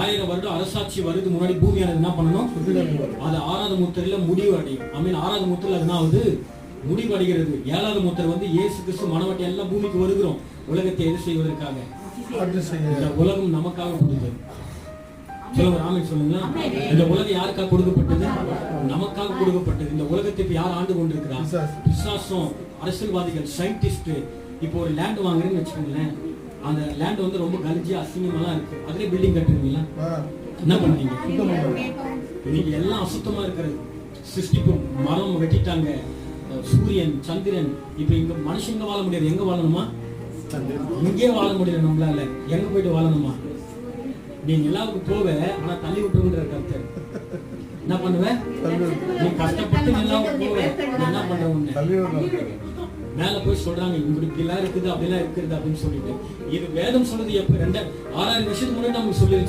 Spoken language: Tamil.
1000 வருடம் அரசாட்சி வருது முன்னாடி பூமியானது என்ன பண்ணணும்? அது 6வது முத்திரையில முடிவு அடையும். ஆமென். 6வது முத்திரையில அது என்ன ஆகுது? முடிவு அடைகிறது. 7வது முத்திரை வந்து இயேசு கிறிஸ்து மனவாட்டி எல்லாம் பூமிக்கு வருகிறோம். உலகத்தை எது செய்வதற்காக? இந்த உலகம் நமக்காக கொடுத்தது. சொல்லுங்க ஆமென் சொல்லுங்களா. இந்த உலகம் யாருக்காக கொடுக்கப்பட்டது? நமக்காக கொடுக்கப்பட்டது. இந்த உலகத்தை இப்ப யார் ஆண்டு கொண்டிருக்கிறார்? பிசாசும், அரசியல்வாதிகள், சயின்டிஸ்ட். இப்போ ஒரு லேண்ட் வாங்குறேன்னு வச்சுக்கோங்களேன். அந்த லேண்ட் வந்து ரொம்ப கலிஜி அசிங்கமெல்லாம் இருக்கு. அதுல பில்டிங் கட்டுறீங்களா? என்ன பண்றீங்க? இன்னைக்கு எல்லாம் அசுத்தமா இருக்கிறது. சிருஷ்டிப்பு மரம் வெட்டிட்டாங்க. சூரியன், சந்திரன். இப்ப இங்க மனுஷங்க வாழ முடியாது. எங்க வாழணுமா? இங்கே வாழ முடியல நம்மளால. எங்க போயிட்டு வாழணுமா? நீ நிலாவுக்கு போவ, ஆனா தள்ளி விட்டுருன்ற கருத்து. என்ன பண்ணுவ? நீ கஷ்டப்பட்டு நிலாவுக்கு போவ, என்ன பண்ற? மேல போய் சொல்றாங்க இப்படி எல்லாம் இருக்குது, அப்படிலாம் இருக்குது அப்படின்னு சொல்லிட்டு. இது வேதம் சொல்றது எப்ப? 6000 வருஷத்துக்கு முன்னாடி நமக்கு சொல்லிருச்சு.